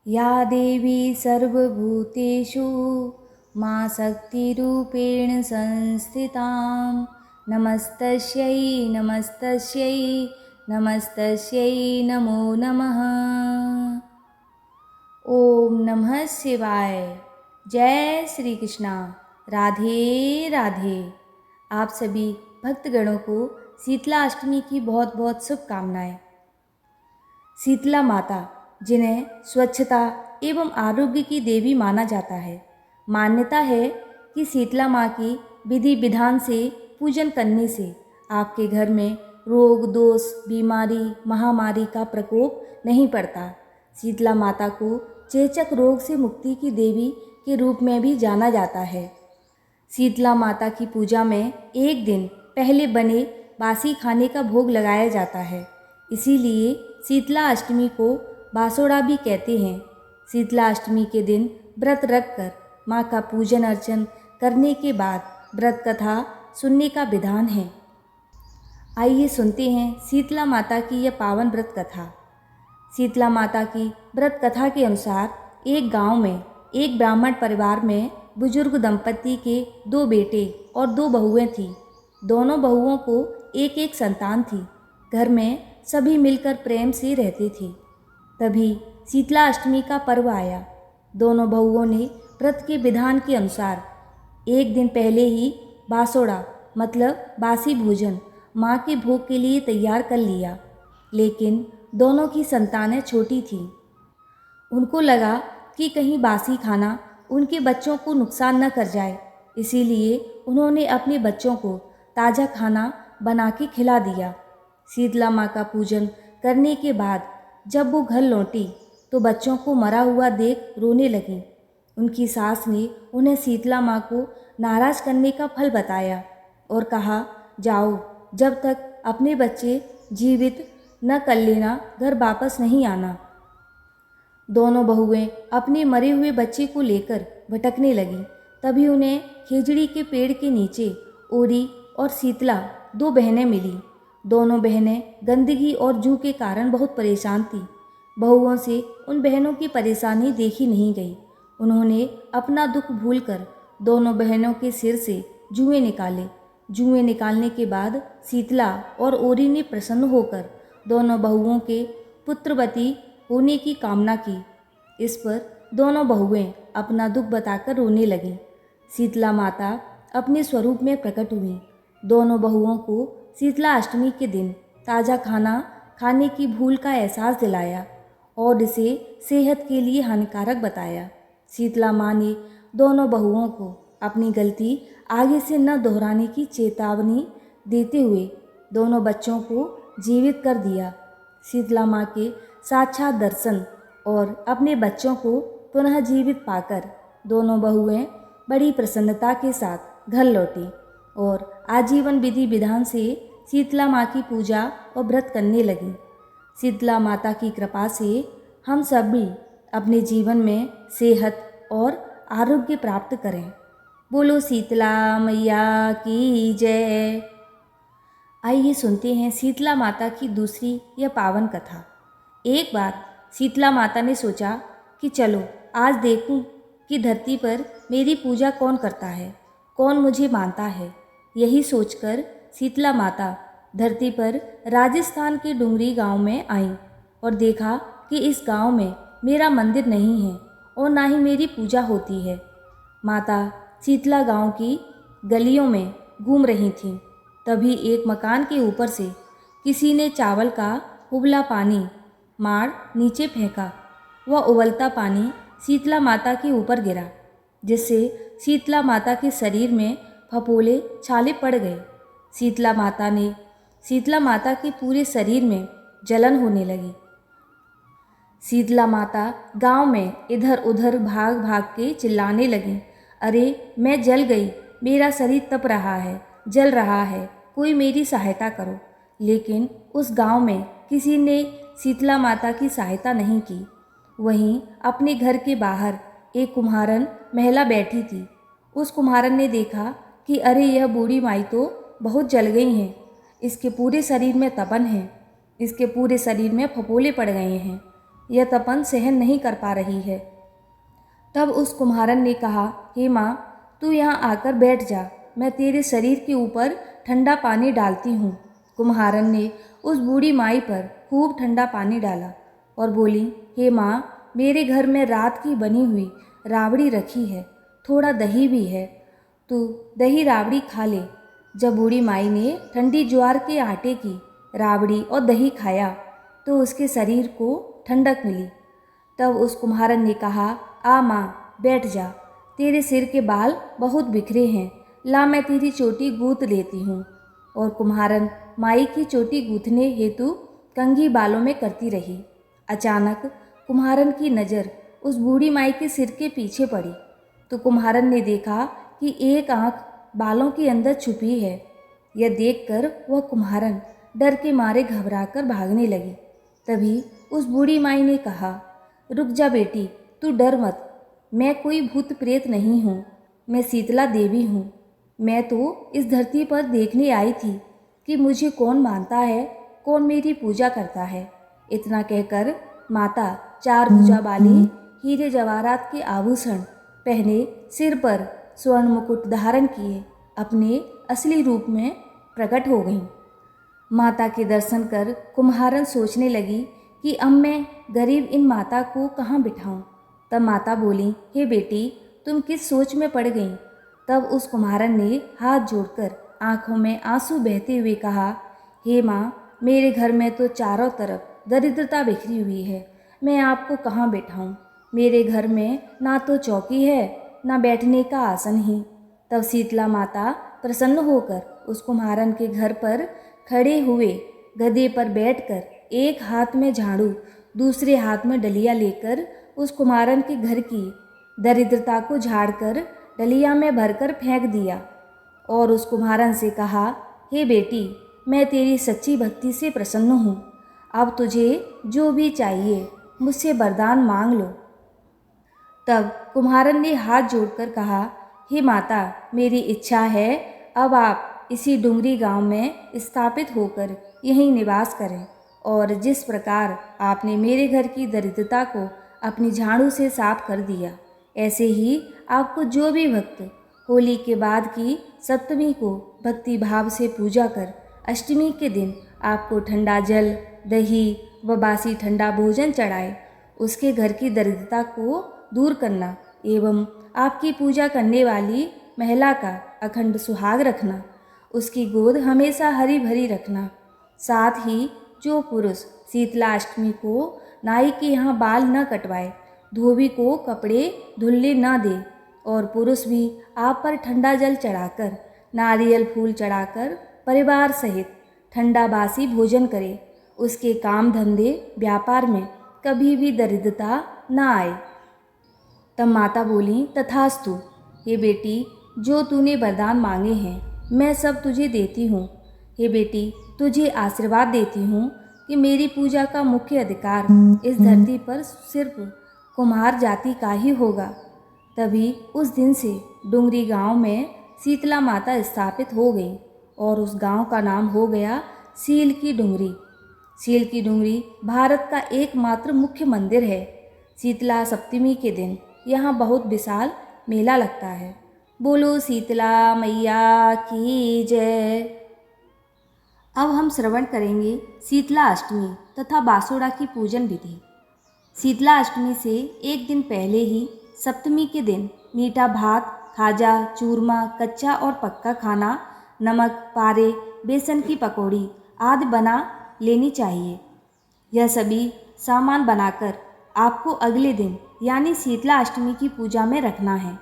या देवी सर्वभूतेषु मां शक्तिरूपेण संस्थितां नमस्तस्यै नमस्तस्यै नमस्तस्यै नमो नमः। ओम नमः शिवाय। जय श्री कृष्णा। राधे राधे। आप सभी भक्तगणों को शीतला अष्टमी की बहुत बहुत शुभकामनाएं। शीतला माता, जिन्हें स्वच्छता एवं आरोग्य की देवी माना जाता है, मान्यता है कि शीतला माँ की विधि विधान से पूजन करने से आपके घर में रोग दोष बीमारी महामारी का प्रकोप नहीं पड़ता। शीतला माता को चेचक रोग से मुक्ति की देवी के रूप में भी जाना जाता है। शीतला माता की पूजा में एक दिन पहले बने बासी खाने का भोग लगाया जाता है, इसीलिए शीतला अष्टमी को बासोड़ा भी कहते हैं। शीतला अष्टमी के दिन व्रत रखकर माँ का पूजन अर्चन करने के बाद व्रत कथा सुनने का विधान है। आइए सुनते हैं शीतला माता की यह पावन व्रत कथा। शीतला माता की व्रत कथा के अनुसार एक गांव में एक ब्राह्मण परिवार में बुजुर्ग दंपति के 2 बेटे और 2 बहुएं थीं। दोनों बहुओं को एक एक संतान थी। घर में सभी मिलकर प्रेम से रहते थे। तभी शीतला अष्टमी का पर्व आया। दोनों बहुओं ने व्रत के विधान के अनुसार एक दिन पहले ही बासोड़ा मतलब बासी भोजन माँ के भोग के लिए तैयार कर लिया। लेकिन दोनों की संतानें छोटी थीं। उनको लगा कि कहीं बासी खाना उनके बच्चों को नुकसान न कर जाए, इसीलिए उन्होंने अपने बच्चों को ताज़ा खाना बना के खिला दिया। शीतला माँ का पूजन करने के बाद जब वो घर लौटी तो बच्चों को मरा हुआ देख रोने लगी। उनकी सास ने उन्हें शीतला माँ को नाराज करने का फल बताया और कहा, जाओ, जब तक अपने बच्चे जीवित न कर लेना घर वापस नहीं आना। दोनों बहुएं अपने मरे हुए बच्चे को लेकर भटकने लगीं। तभी उन्हें खेजड़ी के पेड़ के नीचे ओरी और शीतला 2 बहनें मिलीं। दोनों बहनें गंदगी और जू के कारण बहुत परेशान थीं। बहुओं से उन बहनों की परेशानी देखी नहीं गई। उन्होंने अपना दुख भूलकर दोनों बहनों के सिर से जुएं निकाले। जुएं निकालने के बाद शीतला और ओरी ने प्रसन्न होकर दोनों बहुओं के पुत्रवती होने की कामना की। इस पर दोनों बहुएं अपना दुख बताकर रोने लगीं। शीतला माता अपने स्वरूप में प्रकट हुईं। दोनों बहुओं को शीतला अष्टमी के दिन ताज़ा खाना खाने की भूल का एहसास दिलाया और इसे सेहत के लिए हानिकारक बताया। शीतला माँ ने दोनों बहुओं को अपनी गलती आगे से न दोहराने की चेतावनी देते हुए दोनों बच्चों को जीवित कर दिया। शीतला माँ के साक्षात दर्शन और अपने बच्चों को पुनः जीवित पाकर दोनों बहुएं बड़ी प्रसन्नता के साथ घर लौटी और आजीवन विधि विधान से शीतला माँ की पूजा और व्रत करने लगी। शीतला माता की कृपा से हम सब भी अपने जीवन में सेहत और आरोग्य प्राप्त करें। बोलो शीतला मैया की जय। आइए सुनते हैं शीतला माता की दूसरी यह पावन कथा। एक बार शीतला माता ने सोचा कि चलो आज देखूं कि धरती पर मेरी पूजा कौन करता है, कौन मुझे मानता है। यही सोचकर शीतला माता धरती पर राजस्थान के डुंगरी गांव में आईं और देखा कि इस गांव में मेरा मंदिर नहीं है और ना ही मेरी पूजा होती है। माता शीतला गांव की गलियों में घूम रही थीं। तभी एक मकान के ऊपर से किसी ने चावल का उबला पानी मार नीचे फेंका। वह उबलता पानी शीतला माता के ऊपर गिरा, जिससे शीतला माता के शरीर में फफोले छाले पड़ गए। शीतला माता के पूरे शरीर में जलन होने लगी। शीतला माता गांव में इधर उधर भाग भाग के चिल्लाने लगी, अरे मैं जल गई, मेरा शरीर तप रहा है, जल रहा है, कोई मेरी सहायता करो। लेकिन उस गांव में किसी ने शीतला माता की सहायता नहीं की। वहीं अपने घर के बाहर एक कुम्हारन महिला बैठी थी। उस कुम्हारन ने देखा कि अरे यह बूढ़ी माई तो बहुत जल गई हैं, इसके पूरे शरीर में तपन है, इसके पूरे शरीर में फफोले पड़ गए हैं, यह तपन सहन नहीं कर पा रही है। तब उस कुम्हारन ने कहा, हे माँ, तू यहाँ आकर बैठ जा, मैं तेरे शरीर के ऊपर ठंडा पानी डालती हूँ। कुम्हारन ने उस बूढ़ी माई पर खूब ठंडा पानी डाला और बोली, हे माँ, मेरे घर में रात की बनी हुई राबड़ी रखी है, थोड़ा दही भी है, तू दही राबड़ी खा ले। जब बूढ़ी माई ने ठंडी ज्वार के आटे की राबड़ी और दही खाया तो उसके शरीर को ठंडक मिली। तब उस कुम्हारन ने कहा, आ माँ, बैठ जा, तेरे सिर के बाल बहुत बिखरे हैं, ला मैं तेरी चोटी गूंथ लेती हूँ। और कुम्हारन माई की चोटी गूंथने हेतु कंघी बालों में करती रही। अचानक कुम्हारन की नज़र उस बूढ़ी माई के सिर के पीछे पड़ी तो कुम्हारन ने देखा कि एक आँख बालों के अंदर छुपी है। यह देखकर वह कुम्हारन डर के मारे घबराकर भागने लगी। तभी उस बूढ़ी माई ने कहा, रुक जा बेटी, तू डर मत, मैं कोई भूत प्रेत नहीं हूँ, मैं शीतला देवी हूँ। मैं तो इस धरती पर देखने आई थी कि मुझे कौन मानता है, कौन मेरी पूजा करता है। इतना कहकर माता चार भुजा वाली हीरे जवाहरात के आभूषण पहने, सिर पर स्वर्ण मुकुट धारण किए अपने असली रूप में प्रकट हो गईं। माता के दर्शन कर कुम्हारन सोचने लगी कि अब मैं गरीब इन माता को कहाँ बिठाऊं। तब माता बोली, हे बेटी, तुम किस सोच में पड़ गईं? तब उस कुम्हारन ने हाथ जोड़कर आंखों में आंसू बहते हुए कहा, हे माँ, मेरे घर में तो चारों तरफ दरिद्रता बिखरी हुई है, मैं आपको कहाँ बैठाऊँ? मेरे घर में ना तो चौकी है, ना बैठने का आसन ही। तब शीतला माता प्रसन्न होकर उस कुम्हारन के घर पर खड़े हुए गधे पर बैठकर एक हाथ में झाड़ू, दूसरे हाथ में डलिया लेकर उस कुम्हारन के घर की दरिद्रता को झाड़कर डलिया में भरकर फेंक दिया और उस कुम्हारन से कहा, हे बेटी, मैं तेरी सच्ची भक्ति से प्रसन्न हूँ, अब तुझे जो भी चाहिए मुझसे वरदान मांग लो। तब कुम्हारन ने हाथ जोड़कर कहा, हे माता, मेरी इच्छा है अब आप इसी डुंगरी गांव में स्थापित होकर यहीं निवास करें और जिस प्रकार आपने मेरे घर की दरिद्रता को अपनी झाड़ू से साफ कर दिया, ऐसे ही आपको जो भी भक्त होली के बाद की सप्तमी को भक्ति भाव से पूजा कर अष्टमी के दिन आपको ठंडा जल, दही व बासी ठंडा भोजन चढ़ाए, उसके घर की दरिद्रता को दूर करना एवं आपकी पूजा करने वाली महिला का अखंड सुहाग रखना, उसकी गोद हमेशा हरी भरी रखना। साथ ही जो पुरुष शीतला अष्टमी को नाई के यहाँ बाल न कटवाए, धोबी को कपड़े धुलने न दे और पुरुष भी आप पर ठंडा जल चढ़ाकर, नारियल फूल चढ़ाकर परिवार सहित ठंडा बासी भोजन करे, उसके काम धंधे व्यापार में कभी भी दरिद्रता न आए। तब माता बोली, तथास्तु, हे बेटी, जो तूने वरदान मांगे हैं मैं सब तुझे देती हूँ। हे बेटी, तुझे आशीर्वाद देती हूँ कि मेरी पूजा का मुख्य अधिकार इस धरती पर सिर्फ कुम्हार जाति का ही होगा। तभी उस दिन से डुंगरी गांव में शीतला माता स्थापित हो गई और उस गांव का नाम हो गया सील की डुंगरी। सील की डुंगरी भारत का एकमात्र मुख्य मंदिर है। शीतला सप्तमी के दिन यहाँ बहुत विशाल मेला लगता है। बोलो शीतला मैया की जय। अब हम श्रवण करेंगे शीतला अष्टमी तथा बासोड़ा की पूजन विधि। शीतला अष्टमी से एक दिन पहले ही सप्तमी के दिन मीठा भात, खाजा, चूरमा, कच्चा और पक्का खाना, नमक, पारे, बेसन की पकौड़ी आदि बना लेनी चाहिए। यह सभी सामान बनाकर आपको अगले दिन यानी शीतला अष्टमी की पूजा में रखना है।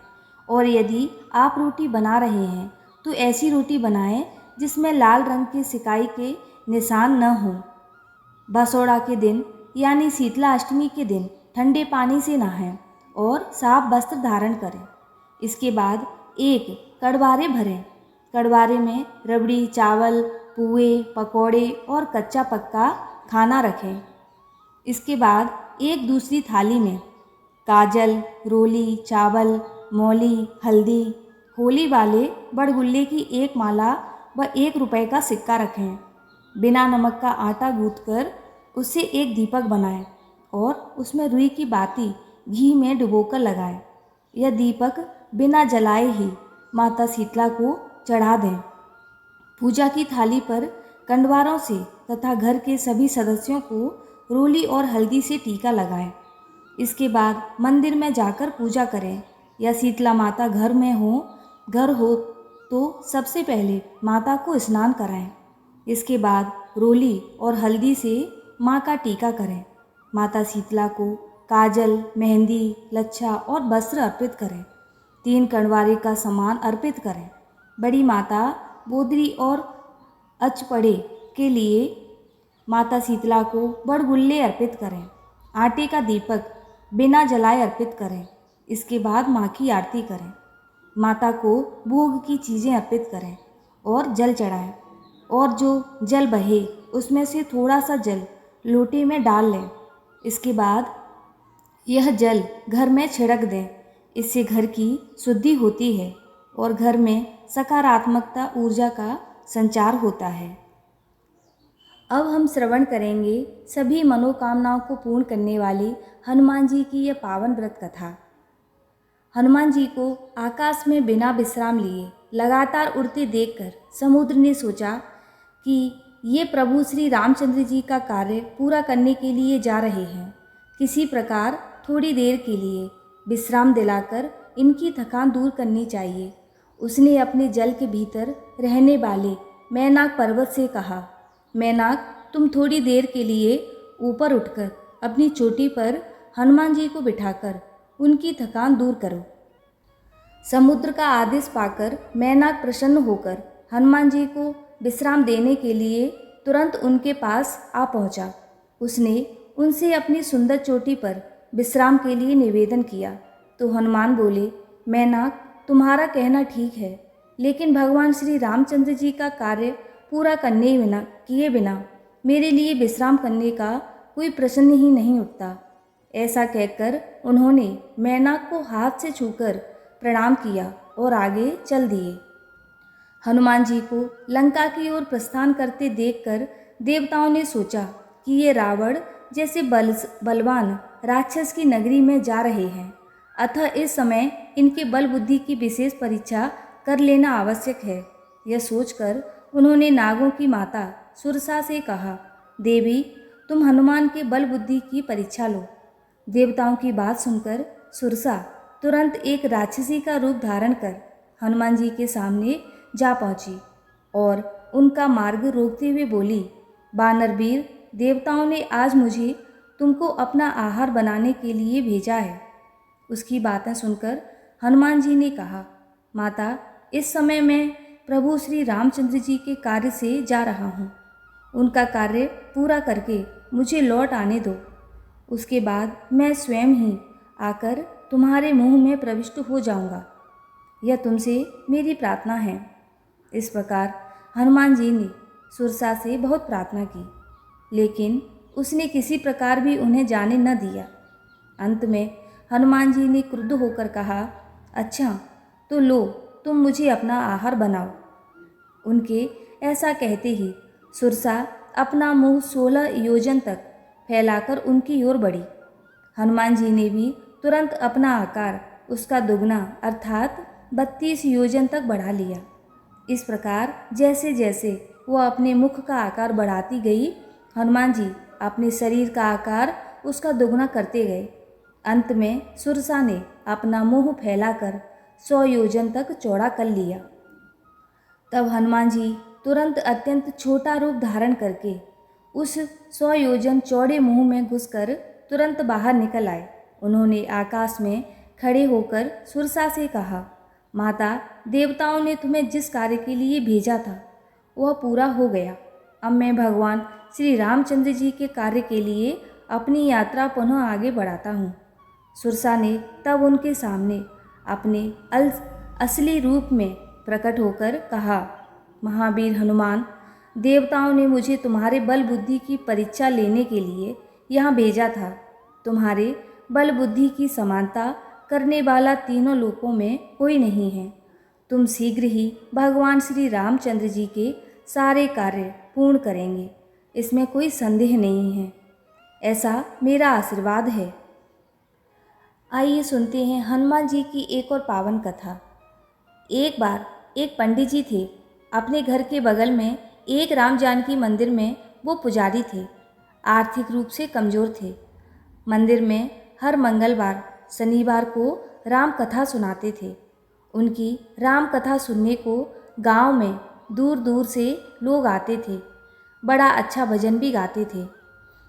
और यदि आप रोटी बना रहे हैं तो ऐसी रोटी बनाएं जिसमें लाल रंग की सिकाई के निशान न हों। बसोड़ा के दिन यानी शीतला अष्टमी के दिन ठंडे पानी से नहाएं और साफ वस्त्र धारण करें। इसके बाद एक कड़वारे भरें। कड़वारे में रबड़ी, चावल, पुए, पकौड़े और कच्चा पक्का खाना रखें। इसके बाद एक दूसरी थाली में काजल, रोली, चावल, मौली, हल्दी, होली वाले बड़गुल्ले की एक माला व 1 रुपए का सिक्का रखें। बिना नमक का आटा गूंथकर उससे एक दीपक बनाएं और उसमें रुई की बाती घी में डुबोकर लगाएं। यह दीपक बिना जलाए ही माता शीतला को चढ़ा दें। पूजा की थाली पर कंडवारों से तथा घर के सभी सदस्यों को रोली और हल्दी से टीका लगाएं। इसके बाद मंदिर में जाकर पूजा करें या शीतला माता घर हो तो सबसे पहले माता को स्नान कराएं। इसके बाद रोली और हल्दी से माँ का टीका करें। माता शीतला को काजल, मेहंदी, लच्छा और वस्त्र अर्पित करें। 3 कंडवारे का सामान अर्पित करें। बड़ी माता बोदरी और अचपड़े के लिए माता शीतला को बड़गुल्ले अर्पित करें। आटे का दीपक बिना जलाए अर्पित करें। इसके बाद माँ की आरती करें। माता को भोग की चीज़ें अर्पित करें और जल चढ़ाएं और जो जल बहे उसमें से थोड़ा सा जल लोटे में डाल लें। इसके बाद यह जल घर में छिड़क दें। इससे घर की शुद्धि होती है और घर में सकारात्मकता ऊर्जा का संचार होता है। अब हम श्रवण करेंगे सभी मनोकामनाओं को पूर्ण करने वाले हनुमान जी की यह पावन व्रत कथा। हनुमान जी को आकाश में बिना विश्राम लिए लगातार उड़ते देखकर समुद्र ने सोचा कि ये प्रभु श्री रामचंद्र जी का कार्य पूरा करने के लिए जा रहे हैं। किसी प्रकार थोड़ी देर के लिए विश्राम दिलाकर इनकी थकान दूर करनी चाहिए। उसने अपने जल के भीतर रहने वाले मैनाक पर्वत से कहा, मैनाक, तुम थोड़ी देर के लिए ऊपर उठकर अपनी चोटी पर हनुमान जी को बिठाकर उनकी थकान दूर करो। समुद्र का आदेश पाकर मैनाक प्रसन्न होकर हनुमान जी को विश्राम देने के लिए तुरंत उनके पास आ पहुंचा। उसने उनसे अपनी सुंदर चोटी पर विश्राम के लिए निवेदन किया तो हनुमान बोले, मैनाक, तुम्हारा कहना ठीक है, लेकिन भगवान श्री रामचंद्र जी का कार्य पूरा किए बिना मेरे लिए विश्राम करने का कोई प्रश्न ही नहीं उठता। ऐसा कहकर उन्होंने मैनाक को हाथ से छूकर प्रणाम किया और आगे चल दिए। हनुमान जी को लंका की ओर प्रस्थान करते देखकर देवताओं ने सोचा कि ये रावण जैसे बलवान राक्षस की नगरी में जा रहे हैं, अतः इस समय इनके बल बुद्धि की विशेष परीक्षा कर लेना आवश्यक है। यह सोचकर उन्होंने नागों की माता सुरसा से कहा, देवी, तुम हनुमान के बल बुद्धि की परीक्षा लो। देवताओं की बात सुनकर सुरसा तुरंत एक राक्षसी का रूप धारण कर हनुमान जी के सामने जा पहुंची और उनका मार्ग रोकते हुए बोली, वानरवीर, देवताओं ने आज मुझे तुमको अपना आहार बनाने के लिए भेजा है। उसकी बातें सुनकर हनुमान जी ने कहा, माता, इस समय मैं प्रभु श्री रामचंद्र जी के कार्य से जा रहा हूँ। उनका कार्य पूरा करके मुझे लौट आने दो। उसके बाद मैं स्वयं ही आकर तुम्हारे मुंह में प्रविष्ट हो जाऊंगा। यह तुमसे मेरी प्रार्थना है। इस प्रकार हनुमान जी ने सुरसा से बहुत प्रार्थना की, लेकिन उसने किसी प्रकार भी उन्हें जाने न दिया। अंत में हनुमान जी ने क्रुद्ध होकर कहा, अच्छा तो लो, तुम मुझे अपना आहार बनाओ। उनके ऐसा कहते ही सुरसा अपना मुंह 16 योजन तक फैलाकर उनकी ओर बढ़ी। हनुमान जी ने भी तुरंत अपना आकार उसका दुगना अर्थात 32 योजन तक बढ़ा लिया। इस प्रकार जैसे जैसे वह अपने मुख का आकार बढ़ाती गई, हनुमान जी अपने शरीर का आकार उसका दुगना करते गए। अंत में सुरसा ने अपना मुंह फैलाकर 100 योजन तक चौड़ा कर लिया। तब हनुमान जी तुरंत अत्यंत छोटा रूप धारण करके उस 100 योजन चौड़े मुंह में घुसकर तुरंत बाहर निकल आए। उन्होंने आकाश में खड़े होकर सुरसा से कहा, माता, देवताओं ने तुम्हें जिस कार्य के लिए भेजा था वह पूरा हो गया। अब मैं भगवान श्री रामचंद्र जी के कार्य के लिए अपनी यात्रा पुनः आगे बढ़ाता हूँ। सुरसा ने तब उनके सामने अपने असली रूप में प्रकट होकर कहा, महावीर हनुमान, देवताओं ने मुझे तुम्हारे बल बुद्धि की परीक्षा लेने के लिए यहाँ भेजा था। तुम्हारे बल बुद्धि की समानता करने वाला तीनों लोकों में कोई नहीं है। तुम शीघ्र ही भगवान श्री रामचंद्र जी के सारे कार्य पूर्ण करेंगे, इसमें कोई संदेह नहीं है। ऐसा मेरा आशीर्वाद है। आइए सुनते हैं हनुमान जी की एक और पावन कथा। एक बार एक पंडित जी थे। अपने घर के बगल में एक राम जानकी मंदिर में वो पुजारी थे। आर्थिक रूप से कमज़ोर थे। मंदिर में हर मंगलवार शनिवार को राम कथा सुनाते थे। उनकी राम कथा सुनने को गांव में दूर दूर से लोग आते थे। बड़ा अच्छा भजन भी गाते थे।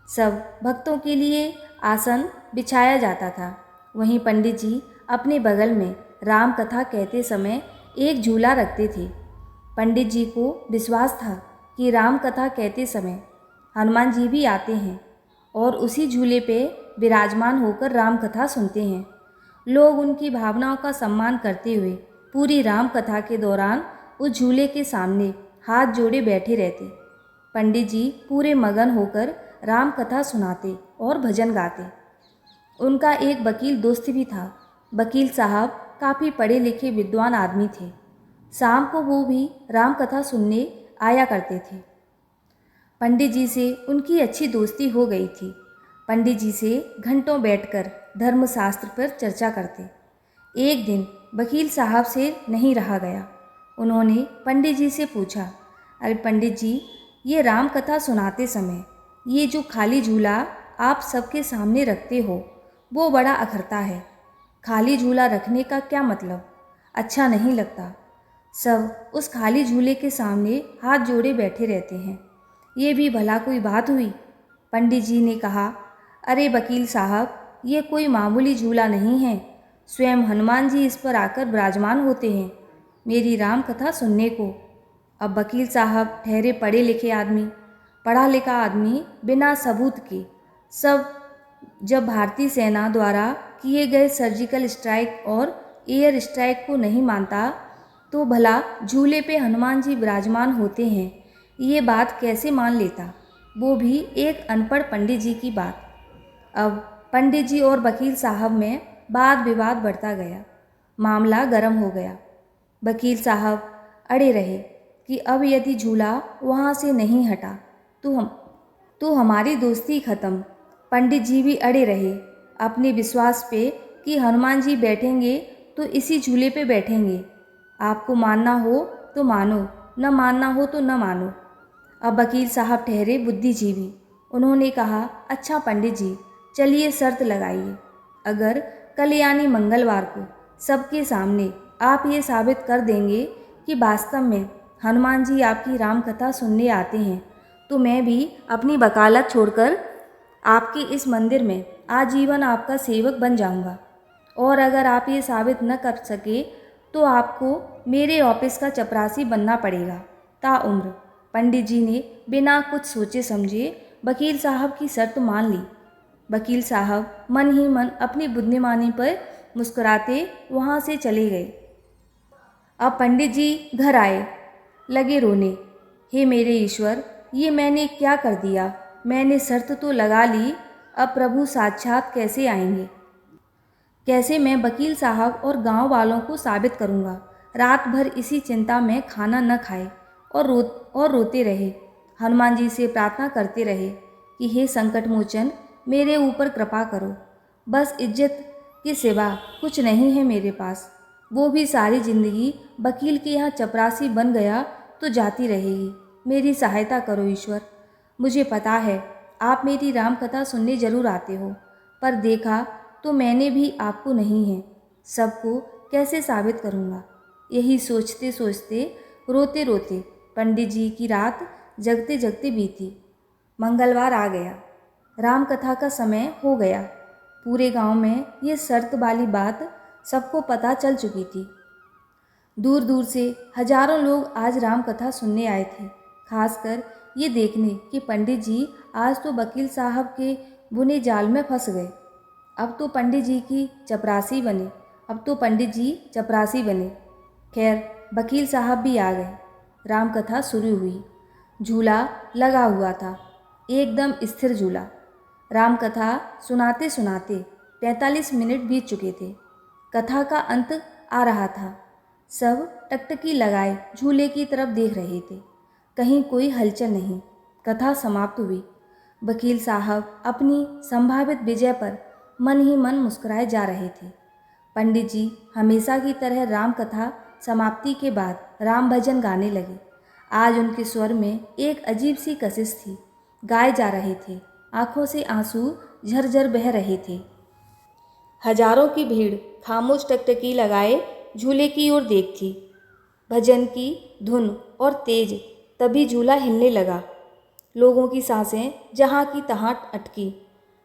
सब भक्तों के लिए आसन बिछाया जाता था। वहीं पंडित जी अपने बगल में राम कथा कहते समय एक झूला रखते थे। पंडित जी को विश्वास था कि राम कथा कहते समय हनुमान जी भी आते हैं और उसी झूले पे विराजमान होकर राम कथा सुनते हैं। लोग उनकी भावनाओं का सम्मान करते हुए पूरी राम कथा के दौरान उस झूले के सामने हाथ जोड़े बैठे रहते। पंडित जी पूरे मगन होकर राम कथा सुनाते और भजन गाते। उनका एक वकील दोस्त भी था। वकील साहब काफ़ी पढ़े लिखे विद्वान आदमी थे। शाम को वो भी राम कथा सुनने आया करते थे। पंडित जी से उनकी अच्छी दोस्ती हो गई थी। पंडित जी से घंटों बैठकर धर्मशास्त्र पर चर्चा करते। एक दिन वकील साहब से नहीं रहा गया। उन्होंने पंडित जी से पूछा, अरे पंडित जी, ये राम कथा सुनाते समय ये जो खाली झूला आप सबके सामने रखते हो वो बड़ा अखरता है। खाली झूला रखने का क्या मतलब? अच्छा नहीं लगता। सब उस खाली झूले के सामने हाथ जोड़े बैठे रहते हैं। ये भी भला कोई बात हुई? पंडित जी ने कहा, अरे वकील साहब, ये कोई मामूली झूला नहीं है। स्वयं हनुमान जी इस पर आकर विराजमान होते हैं मेरी राम कथा सुनने को। अब वकील साहब ठहरे पढ़े लिखे आदमी, पढ़ा लिखा आदमी बिना सबूत के सब जब भारतीय सेना द्वारा किए गए सर्जिकल स्ट्राइक और एयर स्ट्राइक को नहीं मानता तो भला झूले पे हनुमान जी विराजमान होते हैं ये बात कैसे मान लेता, वो भी एक अनपढ़ पंडित जी की बात। अब पंडित जी और वकील साहब में वाद विवाद बढ़ता गया। मामला गर्म हो गया। वकील साहब अड़े रहे कि अब यदि झूला वहाँ से नहीं हटा तो हमारी दोस्ती ख़त्म। पंडित जी भी अड़े रहे अपने विश्वास पे कि हनुमान जी बैठेंगे तो इसी झूले पे बैठेंगे। आपको मानना हो तो मानो, न मानना हो तो न मानो। अब वकील साहब ठहरे बुद्धिजीवी। उन्होंने कहा, अच्छा पंडित जी, चलिए शर्त लगाइए। अगर कल यानी मंगलवार को सबके सामने आप ये साबित कर देंगे कि वास्तव में हनुमान जी आपकी राम कथा सुनने आते हैं तो मैं भी अपनी वकालत छोड़कर आपके इस मंदिर में आजीवन आपका सेवक बन जाऊंगा। और अगर आप ये साबित न कर सके तो आपको मेरे ऑफिस का चपरासी बनना पड़ेगा ताउम्र। पंडित जी ने बिना कुछ सोचे समझे वकील साहब की शर्त मान ली। वकील साहब मन ही मन अपनी बुद्धिमानी पर मुस्कुराते वहाँ से चले गए। अब पंडित जी घर आए, लगे रोने। हे मेरे ईश्वर, ये मैंने क्या कर दिया? मैंने शर्त तो लगा ली, अब प्रभु साक्षात कैसे आएंगे? कैसे मैं वकील साहब और गांव वालों को साबित करूंगा? रात भर इसी चिंता में खाना न खाए और रोते रहे। हनुमान जी से प्रार्थना करते रहे कि हे संकट मोचन, मेरे ऊपर कृपा करो। बस इज्जत के सिवा कुछ नहीं है मेरे पास। वो भी सारी जिंदगी वकील के यहाँ चपरासी बन गया तो जाती रहेगी। मेरी सहायता करो ईश्वर। मुझे पता है आप मेरी राम कथा सुनने जरूर आते हो, पर देखा तो मैंने भी आपको नहीं है। सबको कैसे साबित करूँगा? यही सोचते सोचते रोते रोते पंडित जी की रात जगते जगते बीती। मंगलवार आ गया। राम कथा का समय हो गया। पूरे गांव में ये शर्त वाली बात सबको पता चल चुकी थी। दूर दूर से हजारों लोग आज राम कथा सुनने आए थे, खासकर ये देखने कि पंडित जी आज तो वकील साहब के बुने जाल में फंस गए। अब तो पंडित जी की चपरासी बने अब तो पंडित जी चपरासी बने। खैर, वकील साहब भी आ गए। राम कथा शुरू हुई। झूला लगा हुआ था, एकदम स्थिर झूला। राम कथा सुनाते सुनाते 45 मिनट बीत चुके थे। कथा का अंत आ रहा था। सब टकटकी लगाए झूले की तरफ देख रहे थे। कहीं कोई हलचल नहीं। कथा समाप्त हुई। वकील साहब अपनी संभावित विजय पर मन ही मन मुस्कुराए जा रहे थे। पंडित जी हमेशा की तरह राम कथा समाप्ति के बाद राम भजन गाने लगे। आज उनके स्वर में एक अजीब सी कशिश थी। गाए जा रहे थे, आंखों से आंसू झरझर बह रहे थे। हजारों की भीड़ खामोश टकटकी लगाए झूले की ओर देखती। भजन की धुन और तेज, तभी झूला हिलने लगा। लोगों की सांसें जहाँ की तहाँ अटकी।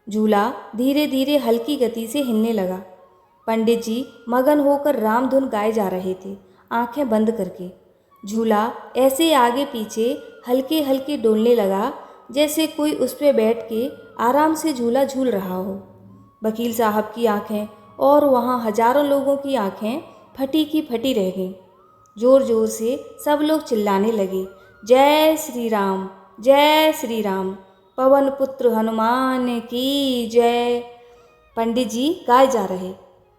झूला धीरे धीरे हल्की गति से हिलने लगा। पंडित जी मगन होकर राम धुन गाए जा रहे थे, आंखें बंद करके। झूला ऐसे आगे पीछे हल्के हल्के डोलने लगा जैसे कोई उस पर बैठ के आराम से झूला झूल रहा हो। वकील साहब की आंखें और वहाँ हजारों लोगों की आंखें फटी की फटी रह गईं। जोर जोर से सब लोग चिल्लाने लगे, जय श्री राम, जय श्री राम, पवन पुत्र हनुमान की जय। पंडित जी गाए जा रहे,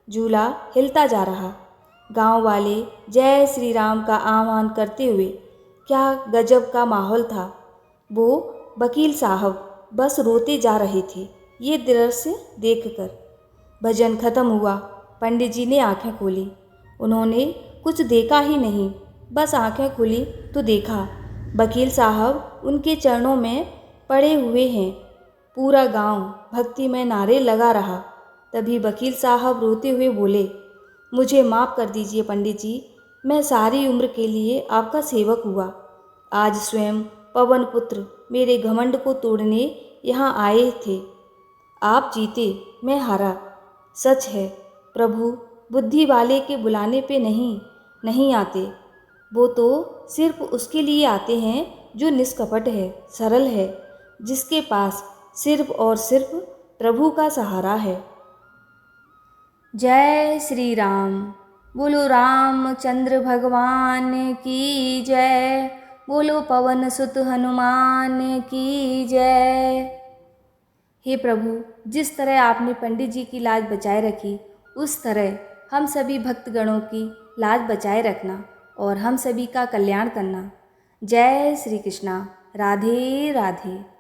झूला हिलता जा रहा। गांव वाले जय श्री राम का आह्वान करते हुए। क्या गजब का माहौल था। वो वकील साहब बस रोते जा रहे थे ये दृश्य देखकर। भजन खत्म हुआ। पंडित जी ने आंखें खोली। उन्होंने कुछ देखा ही नहीं, बस आंखें खुली तो देखा वकील साहब उनके चरणों में पड़े हुए हैं। पूरा गांव भक्ति में नारे लगा रहा। तभी वकील साहब रोते हुए बोले, मुझे माफ़ कर दीजिए पंडित जी, मैं सारी उम्र के लिए आपका सेवक हुआ। आज स्वयं पवन पुत्र मेरे घमंड को तोड़ने यहाँ आए थे। आप जीते, मैं हारा। सच है, प्रभु बुद्धि वाले के बुलाने पे नहीं आते। वो तो सिर्फ उसके लिए आते हैं जो निष्कपट है, सरल है, जिसके पास सिर्फ और सिर्फ प्रभु का सहारा है। जय श्री राम। बोलो रामचंद्र भगवान की जय। बोलो पवन सुत हनुमान की जय। हे प्रभु, जिस तरह आपने पंडित जी की लाज बचाए रखी, उस तरह हम सभी भक्तगणों की लाज बचाए रखना और हम सभी का कल्याण करना। जय श्री कृष्णा। राधे राधे।